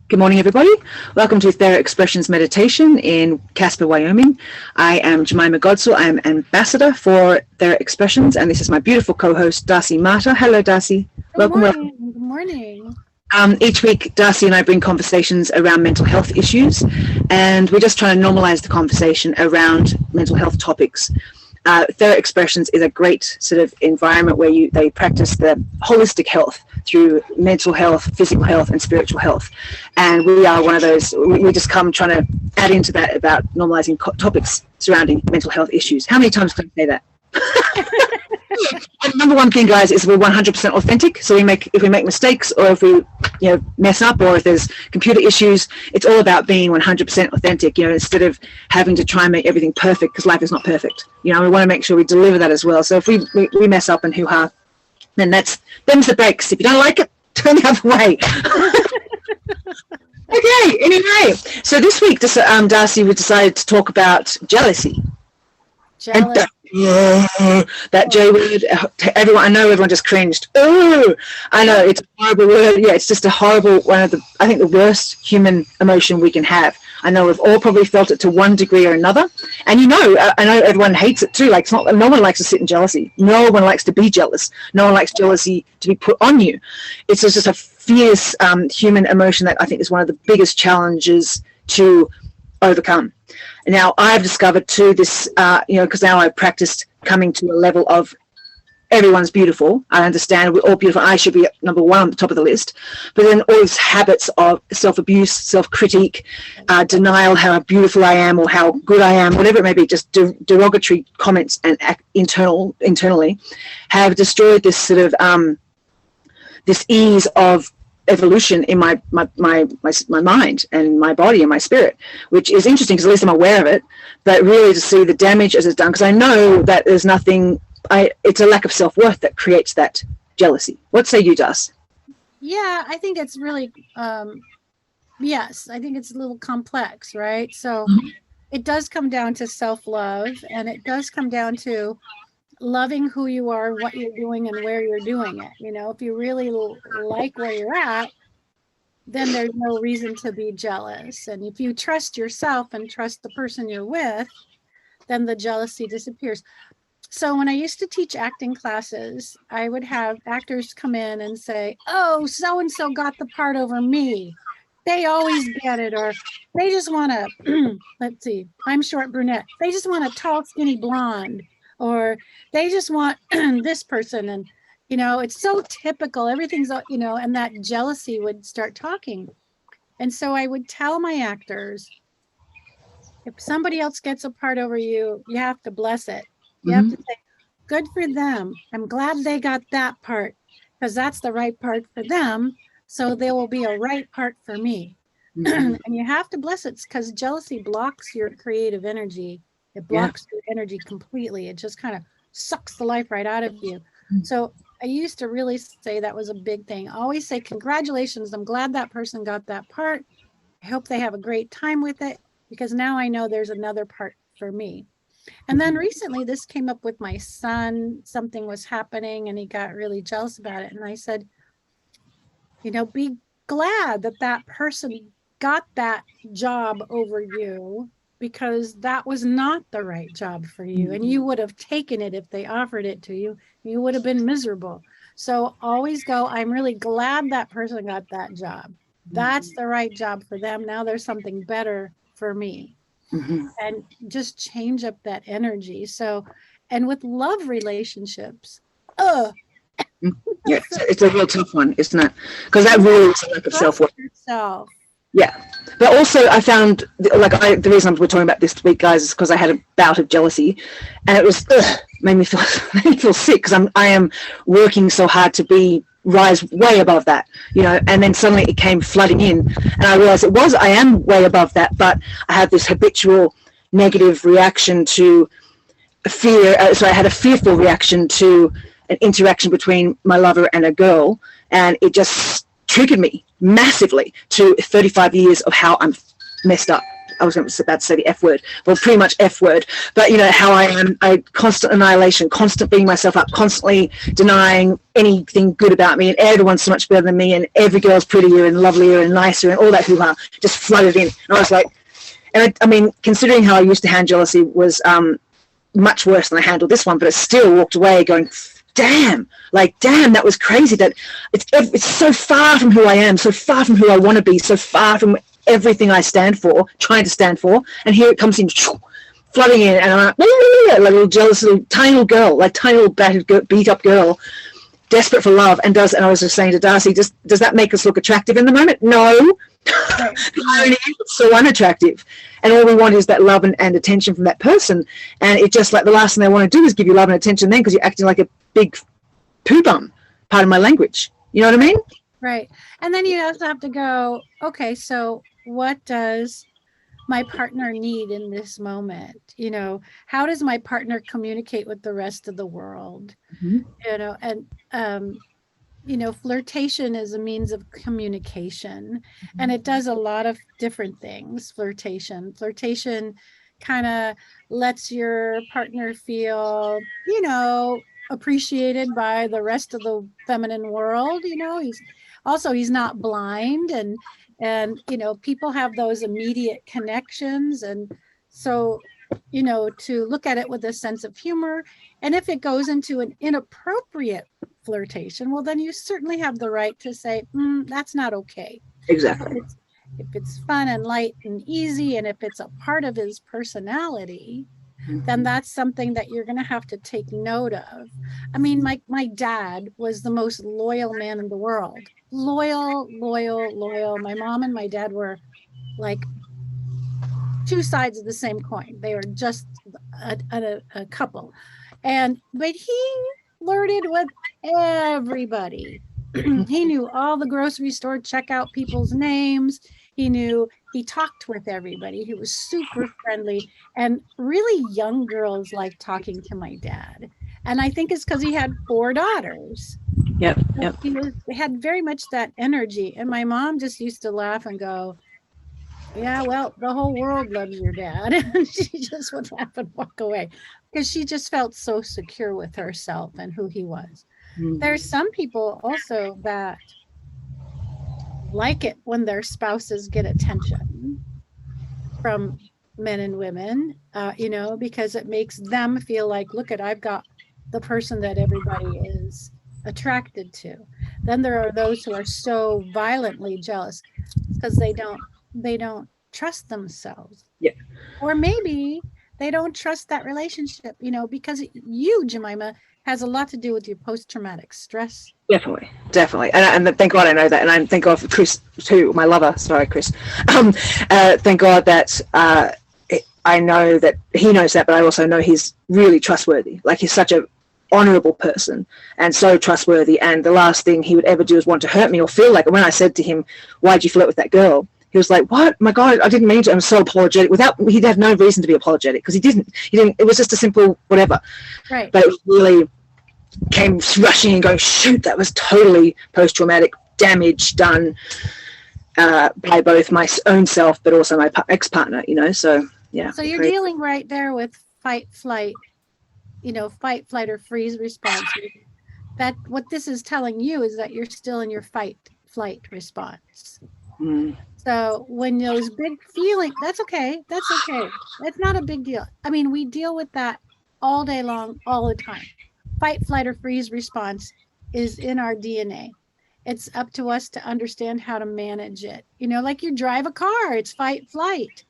Good morning, everybody. Welcome to Theraexpressions Meditation in Casper, Wyoming. I am Jemima Godsall. I am ambassador for Theraexpressions, and this is my beautiful co-host, Darcy Marta. Hello, Darcy. Welcome. Good morning. Each week, Darcy and I bring conversations around mental health issues, and we're just trying to normalize the conversation around mental health topics. Theraexpressions is a great sort of environment where they practice the holistic health through mental health, physical health, and spiritual health. And we are one of those, we just come trying to add into that about normalizing topics surrounding mental health issues. How many times can I say that? And number one thing, guys, is we're 100% authentic. So if we make mistakes, or if we mess up, or if there's computer issues, it's all about being 100% authentic, instead of having to try and make everything perfect, because life is not perfect. We want to make sure we deliver that as well. So if we mess up and hoo-ha, then them's the breaks. If you don't like it, turn the other way. Okay, anyway, so this week, Darcy, we decided to talk about jealousy. Jealous. That J word, I know everyone just cringed. Oh, I know, it's a horrible word. Yeah, it's just a horrible, I think the worst human emotion we can have. I know we've all probably felt it to one degree or another. And I know everyone hates it too. Like, it's not, no one likes to sit in jealousy. No one likes to be jealous. No one likes jealousy to be put on you. It's just a fierce human emotion that I think is one of the biggest challenges to overcome. Now, I've discovered too this, because now I've practiced coming to a level of everyone's beautiful. I understand we're all beautiful. I should be number one on the top of the list. But then all these habits of self-abuse, self-critique, denial, how beautiful I am or how good I am, whatever it may be, just derogatory comments and internally have destroyed this sort of this ease of evolution in my mind and my body and my spirit, which is interesting because at least I'm aware of it, but really to see the damage as it's done, because I know that there's nothing, it's a lack of self-worth that creates that jealousy. What say you, Darcy? Yeah, I think it's really, yes, I think it's a little complex, right? So it does come down to self-love, and it does come down to loving who you are, what you're doing, and where you're doing it. If you really like where you're at, then there's no reason to be jealous. And if you trust yourself and trust the person you're with, then the jealousy disappears. So when I used to teach acting classes, I would have actors come in and say, oh, so-and-so got the part over me. They always get it. Or they just want to, let's see, I'm short brunette. They just want a tall, skinny blonde. Or they just want this person. And, it's so typical. Everything's, and that jealousy would start talking. And so I would tell my actors, if somebody else gets a part over you, you have to bless it. You have to say, good for them. I'm glad they got that part, because that's the right part for them. So there will be a right part for me. And you have to bless it, because jealousy blocks your creative energy. It blocks your energy completely. It just kind of sucks the life right out of you. So I used to really say that was a big thing. I always say, congratulations. I'm glad that person got that part. I hope they have a great time with it, because now I know there's another part for me. And then recently this came up with my son. Something was happening and he got really jealous about it. And I said, be glad that that person got that job over you, because that was not the right job for you. And you would have taken it if they offered it to you. You would have been miserable. So always go, I'm really glad that person got that job. That's the right job for them. Now there's something better for me. And just change up that energy. So, and with love relationships, yeah, it's a real tough one, isn't it? Because that really is a lack of self-worth. Yeah, but also I found, the reason we're talking about this week, guys, is because I had a bout of jealousy, and it was made me feel sick, because I am working so hard to rise way above that, and then suddenly it came flooding in, and I realized I am way above that, but I had this habitual negative reaction to fear. So I had a fearful reaction to an interaction between my lover and a girl, and it just triggered me massively to 35 years of how I'm messed up I was about to say the F word, well, pretty much F word, but you know, how I am a constant annihilation, constant beating myself up, constantly denying anything good about me, and everyone's so much better than me, and every girl's prettier and lovelier and nicer, and all that hoo-ha just flooded in. And I was like, and I mean, considering how I used to handle jealousy was much worse than I handled this one, but I still walked away going, damn, that was crazy. That it's so far from who I am, so far from who I want to be, so far from everything I stand for, trying to stand for, and here it comes in, flooding in, and I'm like a little jealous, tiny little girl, like tiny little battered, beat up girl, desperate for love, and I was just saying to Darcy, does that make us look attractive in the moment? No. It's so unattractive, and all we want is that love and attention from that person, and it's just like the last thing they want to do is give you love and attention then, because you're acting like a big poo bum, pardon my language, you know what I mean? Right. And then you also have to go, okay, so what does my partner need in this moment? You know, how does my partner communicate with the rest of the world? You know, and you know, flirtation is a means of communication, and it does a lot of different things. Flirtation kind of lets your partner feel, you know, appreciated by the rest of the feminine world. You know, he's not blind, and you know, people have those immediate connections, and so, you know, to look at it with a sense of humor. And if it goes into an inappropriate flirtation, well, then you certainly have the right to say, that's not okay. Exactly. If it's fun and light and easy, and if it's a part of his personality, then that's something that you're going to have to take note of. I mean, my dad was the most loyal man in the world. Loyal. My mom and my dad were like two sides of the same coin. They were just a couple. But he flirted with everybody. He knew all the grocery store checkout people's names. He talked with everybody. He was super friendly, and really young girls liked talking to my dad. And I think it's because he had 4 daughters. Yep. He had very much that energy. And my mom just used to laugh and go, yeah, well, the whole world loves your dad. And she just would laugh and walk away, because she just felt so secure with herself and who he was. There's some people also that like it when their spouses get attention from men and women, you know, because it makes them feel like, look at, I've got the person that everybody is attracted to. Then there are those who are so violently jealous because they don't trust themselves. Yeah. Or maybe they don't trust that relationship, you know, because you, Jemima, has a lot to do with your post-traumatic stress. Definitely. And thank God I know that. And I thank God for Chris too, my lover. Sorry, Chris. Thank God that I know that he knows that, but I also know he's really trustworthy. Like, he's such a honorable person and so trustworthy. And the last thing he would ever do is want to hurt me or feel like, when I said to him, why'd you flirt with that girl? He was like, what? My God, I didn't mean to. I'm so apologetic. He'd have no reason to be apologetic, because he didn't. It was just a simple whatever. Right. But it really came rushing and going, shoot, that was totally post-traumatic damage done by both my own self, but also my ex-partner, you know, so yeah. So you're dealing right there with fight, flight, you know, fight, flight, or freeze response. That what this is telling you is that you're still in your fight, flight response. So when those big feelings, that's okay. That's not a big deal. I mean, we deal with that all day long, all the time. Fight, flight, or freeze response is in our DNA. It's up to us to understand how to manage it. You know, like you drive a car, it's fight, flight.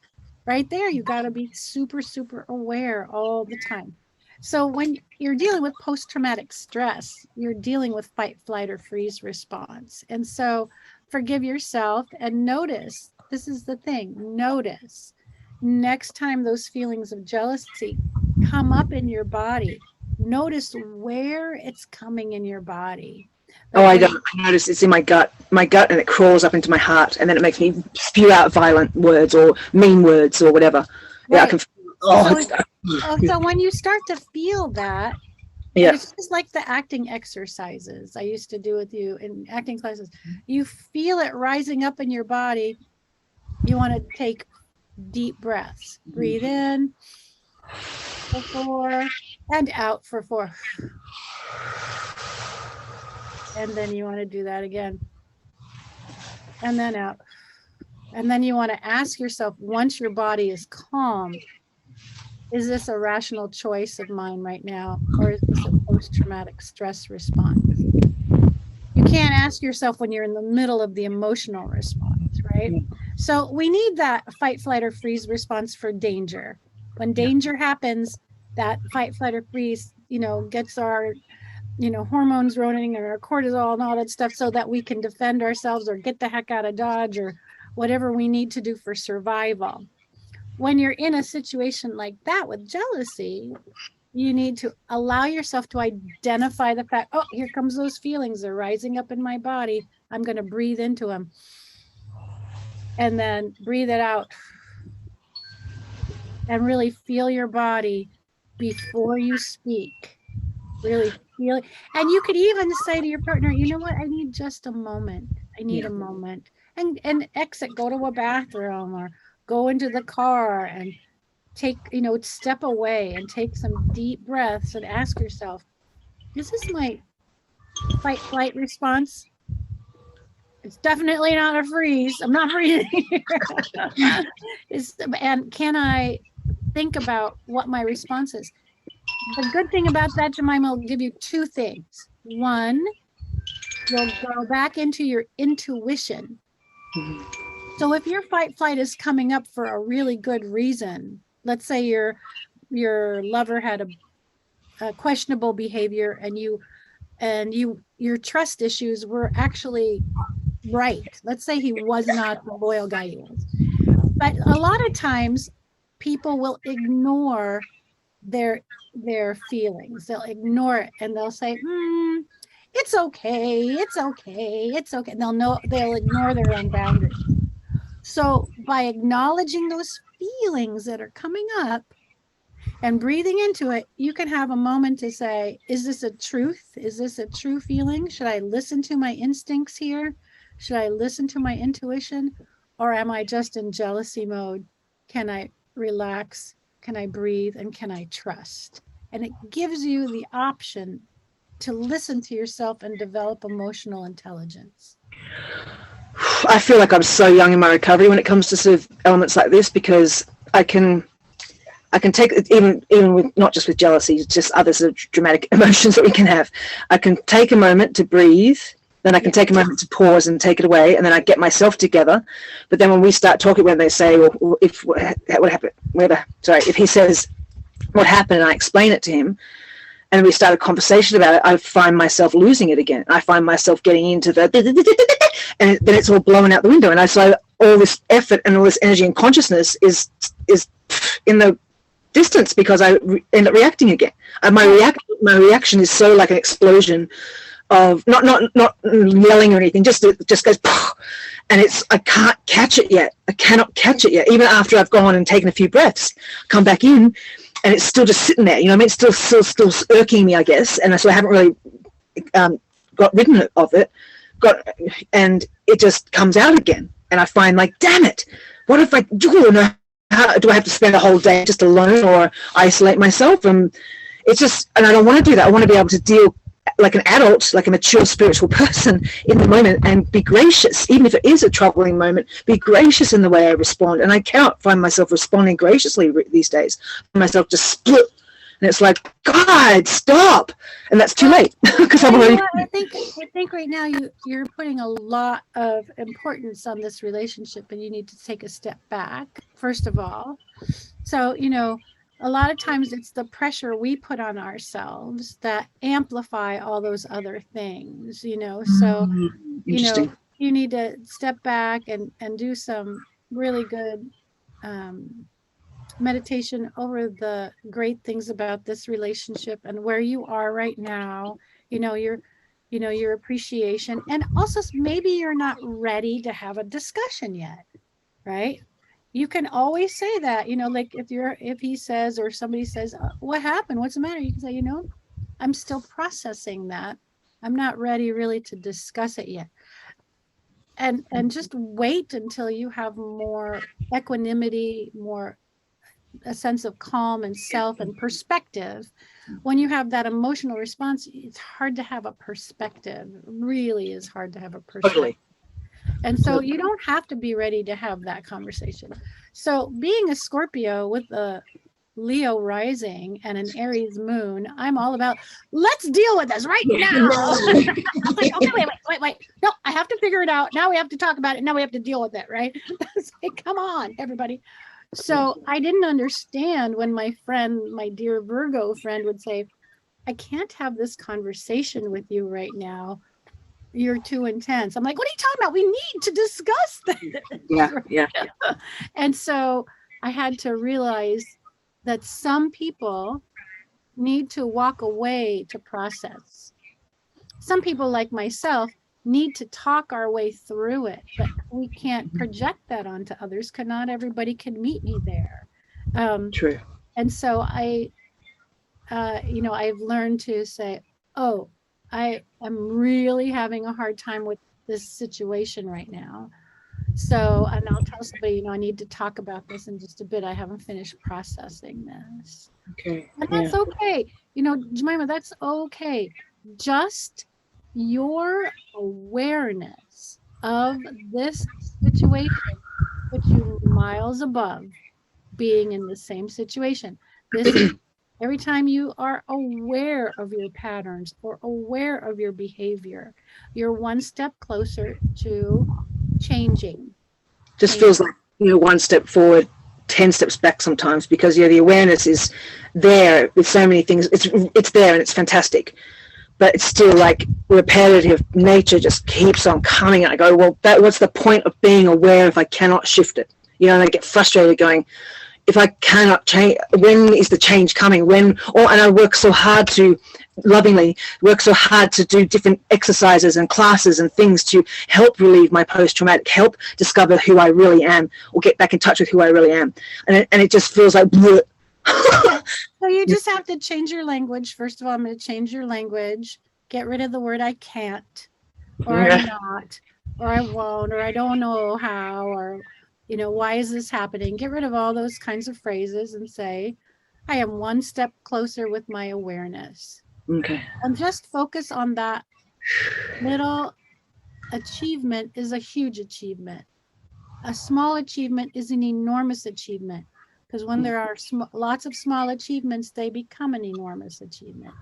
Right there, you got to be super, super aware all the time. So when you're dealing with post-traumatic stress, you're dealing with fight, flight, or freeze response. And so forgive yourself and notice. This is the thing. Notice next time those feelings of jealousy come up in your body. Notice where it's coming in your body. I notice it's in my gut, and it crawls up into my heart, and then it makes me spew out violent words or mean words or whatever. Right. Yeah, I can feel, so when you start to feel that, it's just like the acting exercises I used to do with you in acting classes. You feel it rising up in your body. You want to take deep breaths. Breathe in for 4 and out for 4. And then you want to do that again. And then out. And then you want to ask yourself, once your body is calm, is this a rational choice of mine right now? Or is this a post-traumatic stress response? You can't ask yourself when you're in the middle of the emotional response, right? So we need that fight, flight, or freeze response for danger. When danger happens, that fight, flight, or freeze, gets our, hormones running and our cortisol and all that stuff so that we can defend ourselves or get the heck out of Dodge or whatever we need to do for survival. When you're in a situation like that with jealousy, you need to allow yourself to identify the fact, oh, here comes those feelings. They're rising up in my body. I'm going to breathe into them. And then breathe it out. And really feel your body before you speak. Really feel it. And you could even say to your partner, you know what? I need just a moment. I need a moment. And exit, go to a bathroom or go into the car and take, step away and take some deep breaths and ask yourself, is this my fight, flight response? It's definitely not a freeze. I'm not freezing. And can I think about what my response is? The good thing about that, Jemima, will give you 2 things. One, you'll go back into your intuition. So if your fight flight is coming up for a really good reason, let's say your lover had a questionable behavior and your trust issues were actually right. Let's say he was not the loyal guy he was. But a lot of times people will ignore their feelings. They'll ignore it and they'll say, it's okay, it's okay, it's okay. And they'll ignore their own boundaries. So by acknowledging those feelings that are coming up and breathing into it, you can have a moment to say, is this a truth? Is this a true feeling? Should I listen to my instincts here? Should I listen to my intuition? Or am I just in jealousy mode? Can I relax? Can I breathe? And can I trust? And it gives you the option to listen to yourself and develop emotional intelligence. I feel like I'm so young in my recovery when it comes to sort of elements like this, because I can take it, even with, not just with jealousy, just other sort of dramatic emotions that we can have. I can take a moment to breathe, then I can take a moment to pause and take it away, and then I get myself together. But then when we start talking, when they say, well, what happened, if he says what happened and I explain it to him, and we start a conversation about it, I find myself losing it again. I find myself getting into the, and then it's all blowing out the window. And so all this effort and all this energy and consciousness is in the distance because I end up reacting again. My reaction is so like an explosion of not yelling or anything, just goes, and I can't catch it yet. I cannot catch it yet. Even after I've gone and taken a few breaths, come back in, and it's still just sitting there. It's still irking me, I guess. And so I haven't really got rid of it. And it just comes out again. And I find like, damn it, what if how do I have to spend a whole day just alone or isolate myself? And I don't want to do that. I want to be able to deal like an adult, like a mature spiritual person in the moment, and be gracious, even if it is a troubling moment, be gracious in the way I respond. And I cannot find myself responding graciously these days. I find myself just split, and it's like, God, stop. And that's too late because I'm already. I think right now you're putting a lot of importance on this relationship, and you need to take a step back, first of all. So, a lot of times it's the pressure we put on ourselves that amplify all those other things, so, you need to step back and do some really good meditation over the great things about this relationship and where you are right now, your appreciation. And also maybe you're not ready to have a discussion yet, right? You can always say that, like if he says, or somebody says, what happened? What's the matter? You can say, I'm still processing that. I'm not ready really to discuss it yet. and just wait until you have more equanimity, more a sense of calm and self and perspective. When you have that emotional response, it's hard to have a perspective. It really is hard to have a perspective. Totally. And so you don't have to be ready to have that conversation. So being a Scorpio with a Leo rising and an Aries moon, I'm all about, let's deal with this right now. Like, okay, wait. No, I have to figure it out. Now we have to talk about it. Now we have to deal with it, right? Like, come on, everybody. So I didn't understand when my friend, my dear Virgo friend, would say, I can't have this conversation with you right now. You're too intense. I'm like, what are you talking about? We need to discuss this. Yeah. And so I had to realize that some people need to walk away to process. Some people, like myself, need to talk our way through it, but we can't project that onto others because not everybody can meet me there. True. And so I've learned to say, oh, I am really having a hard time with this situation right now. So, and I'll tell somebody, I need to talk about this in just a bit. I haven't finished processing this. Okay. And that's okay. Jemima, that's okay. Just your awareness of this situation puts you miles above being in the same situation. This every time you are aware of your patterns or aware of your behavior, you're one step closer to changing. Just feels like, one step forward, 10 steps back sometimes, because the awareness is there with so many things. It's there and it's fantastic, but it's still like repetitive nature just keeps on coming. And I go, well, what's the point of being aware if I cannot shift it? And I get frustrated going, if I cannot change, when is the change coming? And I work so hard to do different exercises and classes and things to help relieve my post-traumatic, help discover who I really am, or get back in touch with who I really am. And it just feels like, bleh. So you just have to change your language. First of all, I'm going to change your language. Get rid of the word I can't, or I'm not, or I won't, or I don't know how, or why is this happening? Get rid of all those kinds of phrases and say, I am one step closer with my awareness. Okay. And just focus on that. Little achievement is a huge achievement. A small achievement is an enormous achievement, because when there are lots of small achievements, they become an enormous achievement.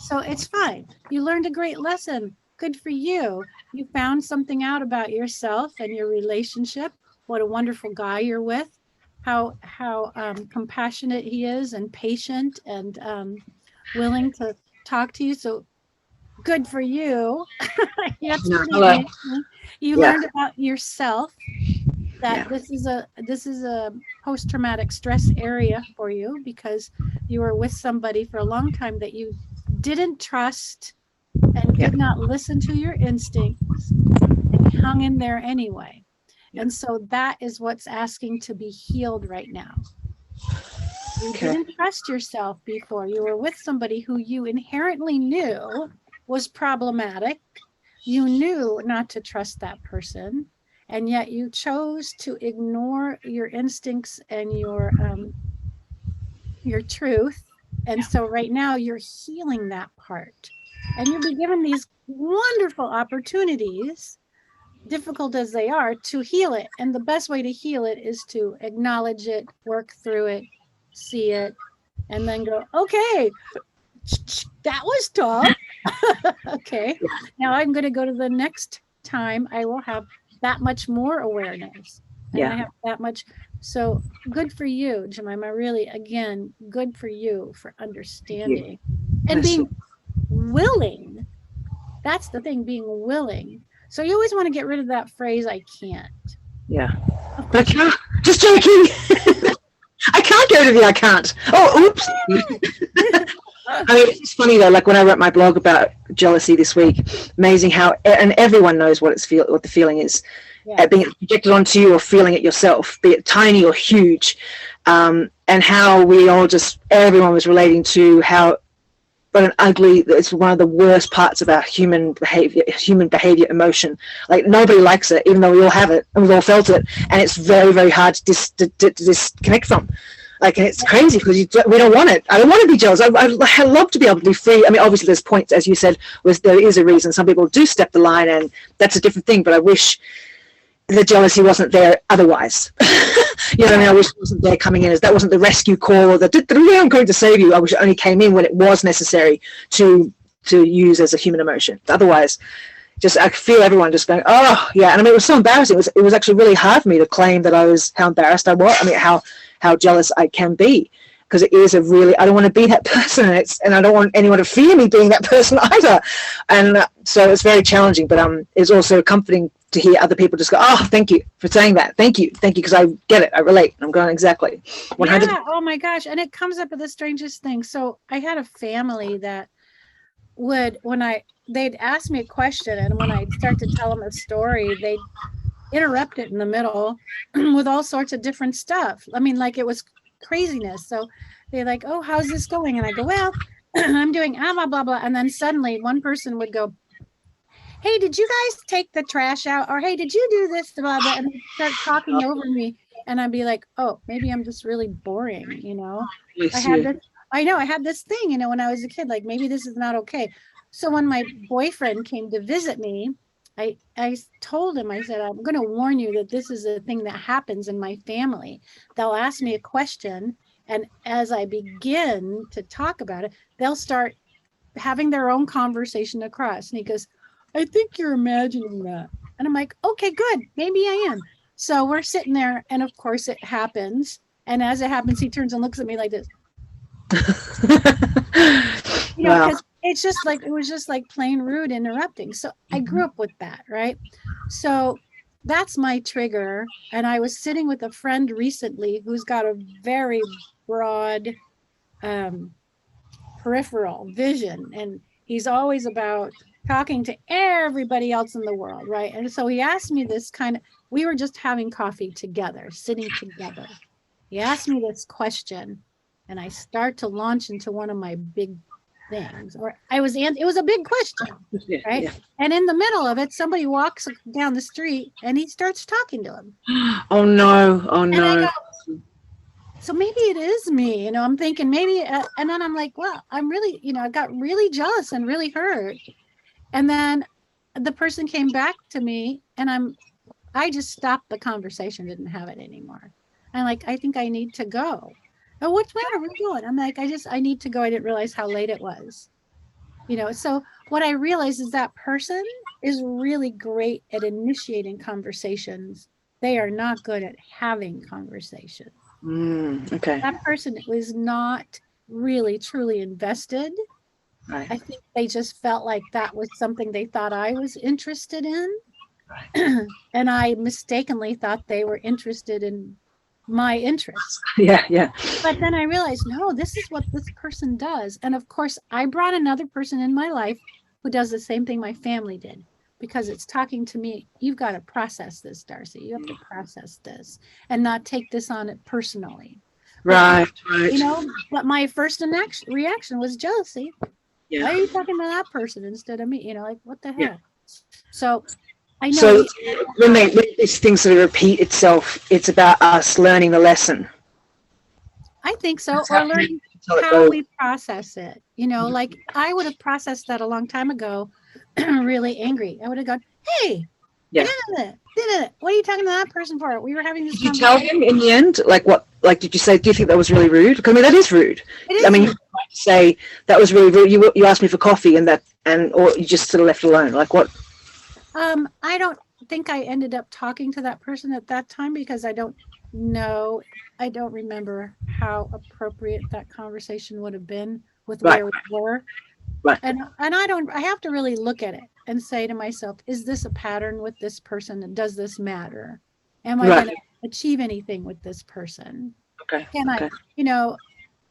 So it's fine. You learned a great lesson. Good for you. You found something out about yourself and your relationship. What a wonderful guy you're with, how compassionate he is and patient and willing to talk to you. So good for you. That's pretty amazing. You learned about yourself, that this is a post-traumatic stress area for you, because you were with somebody for a long time that you didn't trust and did not listen to your instincts and hung in there anyway. And so that is what's asking to be healed right now. You didn't trust yourself before. You were with somebody who you inherently knew was problematic. You knew not to trust that person, and yet you chose to ignore your instincts and your truth. And so right now you're healing that part, and you'll be given these wonderful opportunities, difficult as they are, to heal it. And the best way to heal it is to acknowledge it, work through it, see it, and then go, okay, that was tough. Okay, now I'm going to go to the next time. I will have that much more awareness. And I have that much. So good for you, Jemima. Really, again, good for you for understanding and being willing. That's the thing, being willing. So you always want to get rid of that phrase, I can't. Yeah. But I can't. Just joking. I can't go to the I can't. Oh, oops. It's funny though, like when I wrote my blog about jealousy this week, amazing how, and everyone knows what the feeling is, being projected onto you or feeling it yourself, be it tiny or huge, and how everyone was relating to how but an ugly, it's one of the worst parts about human behavior, emotion. Like nobody likes it, even though we all have it and we've all felt it, and it's very, very hard to disconnect from. Like, and it's crazy because we don't want it. I don't want to be jealous. I love to be able to be free. I mean, obviously there's points, as you said, where there is a reason. Some people do step the line, and that's a different thing, but I wish the jealousy wasn't there otherwise. You know what I mean? I wish it wasn't there coming in, as that wasn't the rescue call or the I'm going to save you. I wish it only came in when it was necessary to use as a human emotion. Otherwise, just I feel everyone just going, oh yeah. And I mean, it was so embarrassing. It was actually really hard for me to claim that how embarrassed I was. I mean, how jealous I can be, because it is I don't want to be that person, and I don't want anyone to fear me being that person either. And so it's very challenging, but it's also comforting to hear other people just go, oh, thank you for saying that. Thank you, because I get it. I relate. I'm going exactly 100. Yeah, oh my gosh. And it comes up with the strangest thing. So I had a family that they'd ask me a question, and when I'd start to tell them a story, they'd interrupt it in the middle with all sorts of different stuff. I mean, like, it was craziness. So they're like, oh, how's this going? And I go, well, I'm doing blah, blah, blah. And then suddenly one person would go, hey, did you guys take the trash out? Or, hey, did you do this? Blah, blah. And they start talking over me. And I'd be like, oh, maybe I'm just really boring, you know? I had this thing, you know, when I was a kid, like, maybe this is not okay. So when my boyfriend came to visit me, I told him, I said, I'm going to warn you that this is a thing that happens in my family. They'll ask me a question, and as I begin to talk about it, they'll start having their own conversation across. And he goes, I think you're imagining that. And I'm like, okay, good. Maybe I am. So we're sitting there, and of course it happens. And as it happens, he turns and looks at me like this. You know, because it's just like, it was just like plain rude interrupting. So I grew up with that, right? So that's my trigger. And I was sitting with a friend recently who's got a very broad peripheral vision, and he's always about talking to everybody else in the world, right? And so he asked me this we were just having coffee together, sitting together. He asked me this question, and I start to launch into one of my big things, it was a big question, right? Yeah. And in the middle of it, somebody walks down the street, and he starts talking to him. Oh no! And I go, so maybe it is me, you know. I'm thinking maybe, and then I'm like, well, I'm really, you know, I got really jealous and really hurt. And then the person came back to me, and I just stopped the conversation, didn't have it anymore. I'm like, I think I need to go. Oh, what's the matter? Where are you going? I'm like, I need to go. I didn't realize how late it was. You know, so what I realized is that person is really great at initiating conversations. They are not good at having conversations. Okay. That person was not really truly invested. Right. I think they just felt like that was something they thought I was interested in. Right. And I mistakenly thought they were interested in my interests. Yeah. But then I realized, no, this is what this person does. And of course, I brought another person in my life who does the same thing my family did, because it's talking to me. You've got to process this, Darcy. You have to process this and not take this on it personally. Right. You know, but my first reaction was jealousy. Yeah. Why are you talking to that person instead of me? You know, like, what the hell? Yeah. So I know. So when these things sort of repeat itself, it's about us learning the lesson. I think so. Or learning how we process it. You know, like I would have processed that a long time ago, really angry. I would have gone, hey, did it. What are you talking to that person for? We were having this conversation. Did you tell him in the end? Like what? Like, did you say, do you think that was really rude? Because I mean, that is rude. I mean, you might say that was really rude. You asked me for coffee or you just sort of left it alone. Like what? I don't think I ended up talking to that person at that time, because I don't know. I don't remember how appropriate that conversation would have been with where we were. Right. And I have to really look at it and say to myself, is this a pattern with this person? And does this matter? Am I going to achieve anything with this person? Okay. And I, you know,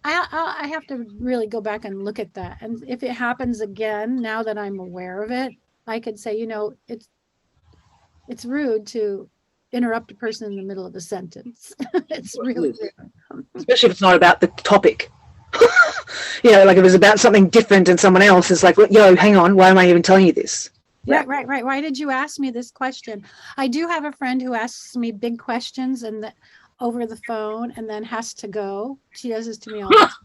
I have to really go back and look at that. And if it happens again, now that I'm aware of it, I could say, you know, it's rude to interrupt a person in the middle of a sentence. It's really rude. Especially if it's not about the topic. You know, like if it's about something different and someone else, it's like, yo, hang on, why am I even telling you this? Right. Why did you ask me this question? I do have a friend who asks me big questions and over the phone and then has to go. She does this to me all the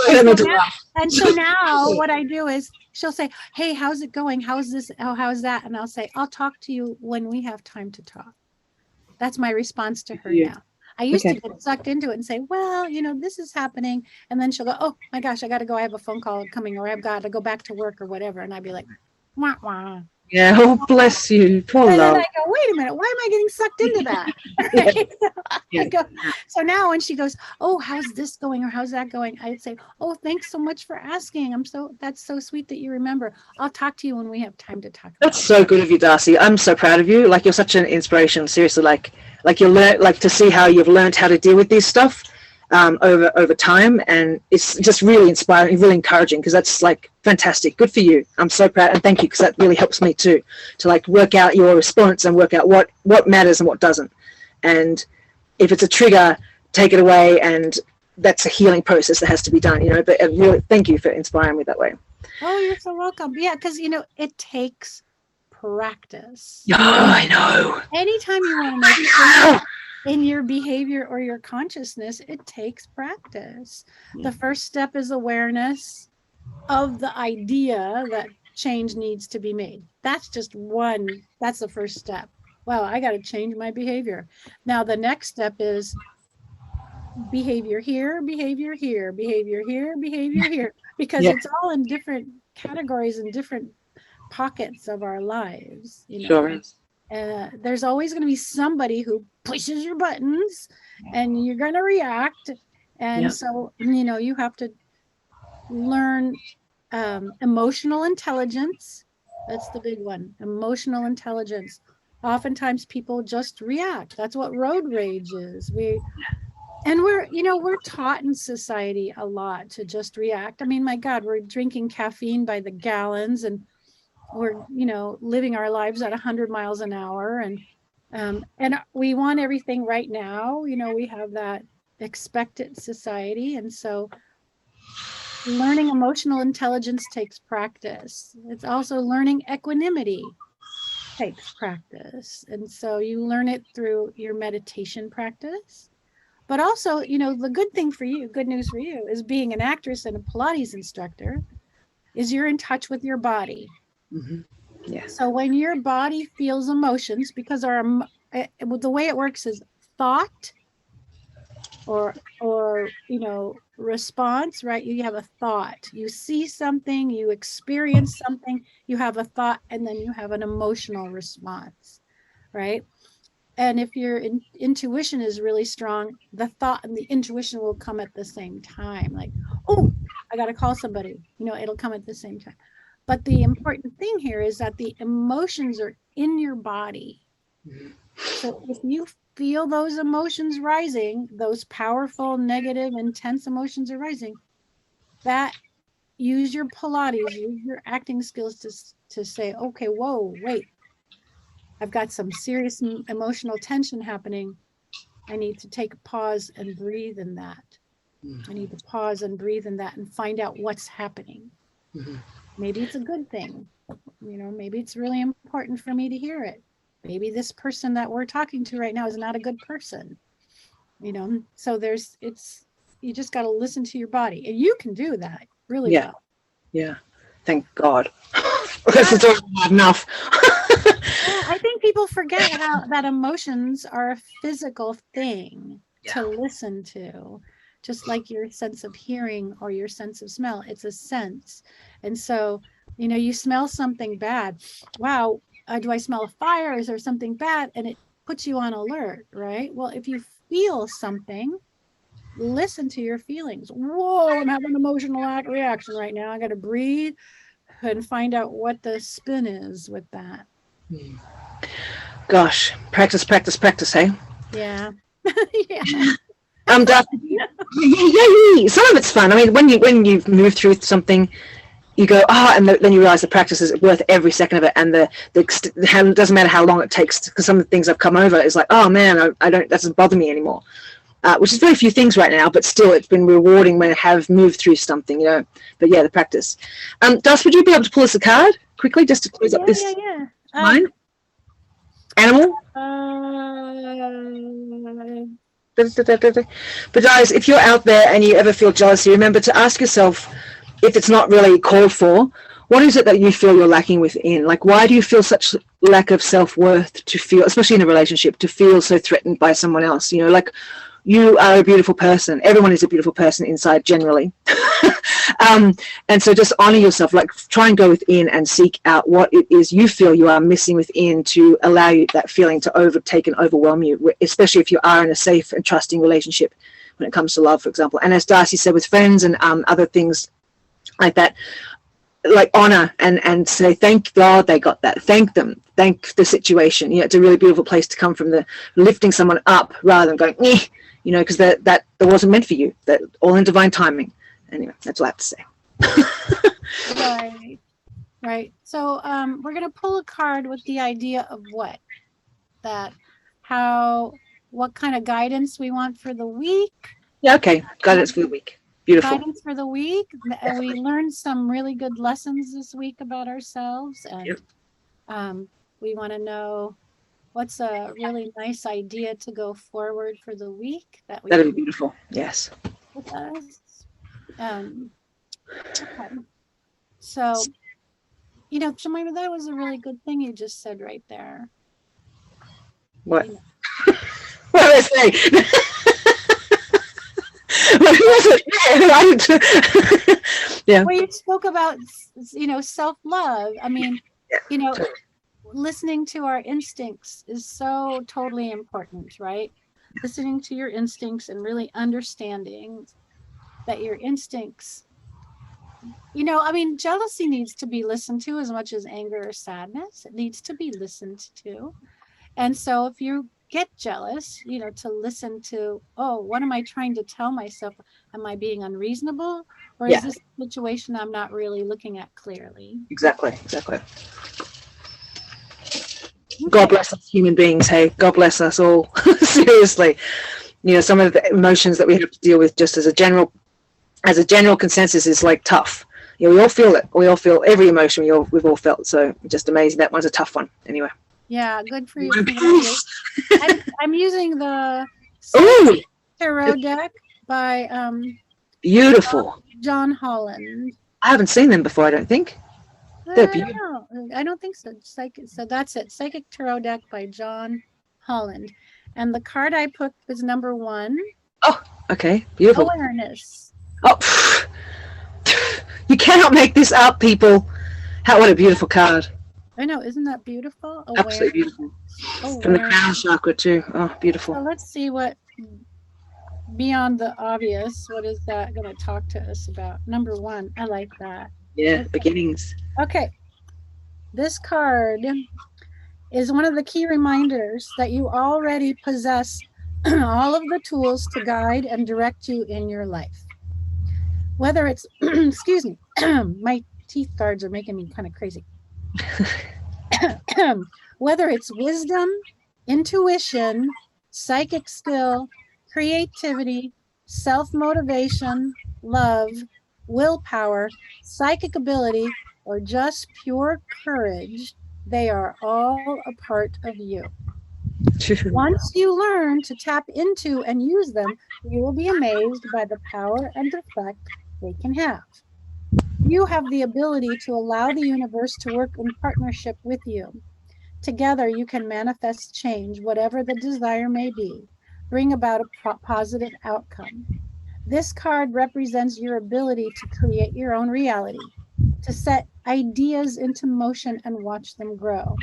time. And so now what I do is she'll say, hey, how's it going? How's this? Oh, how's that? And I'll say, I'll talk to you when we have time to talk. That's my response to her now. I used to get sucked into it and say, well, you know, this is happening. And then she'll go, oh my gosh, I got to go. I have a phone call coming, or I've got to go back to work or whatever. And I'd be like, wah, wah. Yeah, oh, bless you. Poor and love. then I go, wait a minute, why am I getting sucked into that? I go, so now when she goes, oh, how's this going? Or how's that going? I'd say, oh, thanks so much for asking. That's so sweet that you remember. I'll talk to you when we have time to talk. That's so good of you, Darcy. I'm so proud of you. Like, you're such an inspiration. Seriously, like you learn, like, to see how you've learned how to deal with this stuff over time, and it's just really inspiring, really encouraging, because that's like fantastic. Good for you. I'm so proud, and thank you, because that really helps me too, to like work out your response and work out what matters and what doesn't. And if it's a trigger, take it away, and that's a healing process that has to be done, you know. But really, thank you for inspiring me that way. Oh, you're so welcome. Yeah, because you know, it takes practice. Oh, I know. Anytime you want to make it in your behavior or your consciousness, it takes practice. The first step is awareness of the idea that change needs to be made. That's just one. That's the first step. Wow, I got to change my behavior. Now the next step is behavior here, behavior here, behavior here, behavior here, because it's all in different categories and different pockets of our lives. You know? Sure. There's always going to be somebody who pushes your buttons and you're going to react. And so, you know, you have to learn emotional intelligence. That's the big one. Emotional intelligence. Oftentimes people just react. That's what road rage is. We're taught in society a lot to just react. I mean, my God, we're drinking caffeine by the gallons, and we're, you know, living our lives at 100 miles an hour, and we want everything right now. You know, we have that expectant society, and so learning emotional intelligence takes practice. It's also learning equanimity takes practice, and so you learn it through your meditation practice. But also, you know, the good thing for you, good news for you, is being an actress and a Pilates instructor, is you're in touch with your body. Mm-hmm. Yeah. So when your body feels emotions, because the way it works is thought or you know, response, right? You have a thought, you see something, you experience something, you have a thought, and then you have an emotional response, right? And if your intuition is really strong, the thought and the intuition will come at the same time. Like, oh, I got to call somebody, you know, it'll come at the same time. But the important thing here is that the emotions are in your body. So if you feel those emotions rising, those powerful, negative, intense emotions are rising, that use your Pilates, use your acting skills to say, okay, whoa, wait, I've got some serious emotional tension happening. I need to take a pause and breathe in that. I need to pause and breathe in that and find out what's happening. Mm-hmm. Maybe it's a good thing. You know, maybe it's really important for me to hear it. Maybe this person that we're talking to right now is not a good person. You know, so you just got to listen to your body, and you can do that really well. Yeah. Thank God. Because it's already hard enough. I think people forget that emotions are a physical thing to listen to, just like your sense of hearing or your sense of smell. It's a sense. And so, you know, you smell something bad. Wow, do I smell a fire? Is there something bad? And it puts you on alert, right? Well, if you feel something, listen to your feelings. Whoa, I'm having an emotional reaction right now. I got to breathe and find out what the spin is with that. Gosh, practice, hey? Yeah. Yeah. Some of it's fun. I mean, when you've moved through something, you go, and then you realize the practice is worth every second of it, and it doesn't matter how long it takes, because some of the things I've come over is like, oh man, that doesn't bother me anymore. which is very few things right now, but still it's been rewarding when I have moved through something, but yeah, the practice. Darcy, would you be able to pull us a card quickly just to close up this line? Animal? But guys, if you're out there and you ever feel jealousy, remember to ask yourself, if it's not really called for, what is it that you feel you're lacking within? Like, why do you feel such lack of self-worth to feel, especially in a relationship, to feel so threatened by someone else? Like, you are a beautiful person. Everyone is a beautiful person inside generally. And so just honor yourself, like try and go within and seek out what it is you feel you are missing within to allow you that feeling to overtake and overwhelm you, especially if you are in a safe and trusting relationship when it comes to love, for example. And as Darcy said, with friends and other things like that, like honor and say, thank God they got that. Thank them. Thank the situation. It's a really beautiful place to come from, the lifting someone up rather than going, because that wasn't meant for you. That all in divine timing. Anyway, that's all I have to say. Right. So we're going to pull a card with the idea of what kind of guidance we want for the week. Yeah, okay. Guidance for the week. Beautiful. Guidance for the week. We learned some really good lessons this week about ourselves, and we want to know what's a really nice idea to go forward for the week. That'd be beautiful. Yes. With us. Okay. So, Jemima, that was a really good thing you just said right there. What? What did I say? Yeah. Well, you spoke about, self-love. I mean, listening to our instincts is so totally important, right? Listening to your instincts and really understanding that your instincts, jealousy needs to be listened to as much as anger or sadness. It needs to be listened to. And so if you get jealous, to listen to, what am I trying to tell myself? Am I being unreasonable? Or is this a situation I'm not really looking at clearly? Exactly. God bless us human beings. Hey, God bless us all. Seriously. Some of the emotions that we have to deal with just as a general consensus is like tough. We all feel it. We all feel every emotion we've all felt. So just amazing. That one's a tough one. Anyway. Yeah, good for you. I'm using the Tarot deck by beautiful John Holland. I haven't seen them before, I don't think. They're beautiful. I don't think so. So that's it. Psychic Tarot deck by John Holland. And the card I put was number 1. Oh, okay. Beautiful. Awareness. Oh, you cannot make this up, people. What a beautiful card. I know, isn't that beautiful? Absolutely beautiful. From the crown chakra too. Oh, beautiful. So let's see what, beyond the obvious, what is that going to talk to us about? Number 1, I like that. Yeah, beginnings. Okay. This card is one of the key reminders that you already possess all of the tools to guide and direct you in your life. Whether it's, excuse me, my teeth guards are making me kind of crazy. Whether it's wisdom, intuition, psychic skill, creativity, self-motivation, love, willpower, psychic ability, or just pure courage, they are all a part of you. Once you learn to tap into and use them, you will be amazed by the power and effect they can have. You have the ability to allow the universe to work in partnership with you. Together, you can manifest change, whatever the desire may be, bring about a positive outcome. This card represents your ability to create your own reality, to set ideas into motion and watch them grow.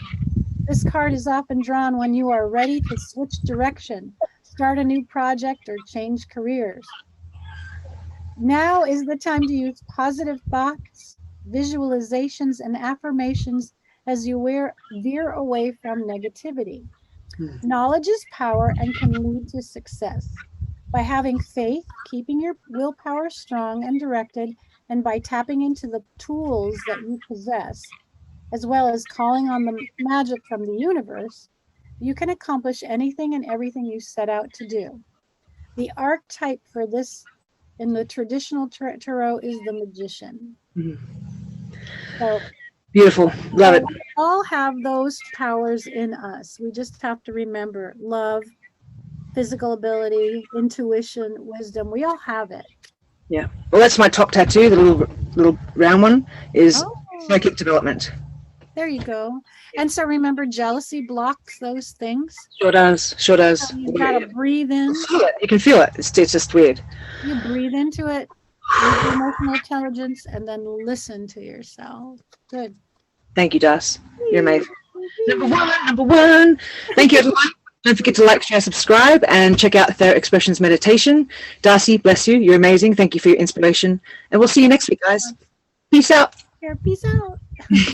This card is often drawn when you are ready to switch direction, start a new project, or change careers. Now is the time to use positive thoughts, visualizations, and affirmations as you veer away from negativity. Knowledge is power and can lead to success. By having faith, keeping your willpower strong and directed, and by tapping into the tools that you possess, as well as calling on the magic from the universe, you can accomplish anything and everything you set out to do. The archetype for this in the traditional tarot is the magician. Mhm. So Beautiful. Love it. we all have those powers in us. We just have to remember love, physical ability, intuition, wisdom. We all have it. Yeah. Well, that's my top tattoo. The little round one is psychic development. There you go. And so remember, jealousy blocks those things. Sure does. Sure does. So you've got to breathe in. You can feel it. It's just weird. You breathe into it, use your emotional intelligence, and then listen to yourself. Good. Thank you, Das. You're amazing. Number one. Thank you, everyone. Don't forget to like, share, subscribe, and check out Theraexpressions Meditation. Darcy, bless you. You're amazing. Thank you for your inspiration. And we'll see you next week, guys. Peace out. Here, peace out.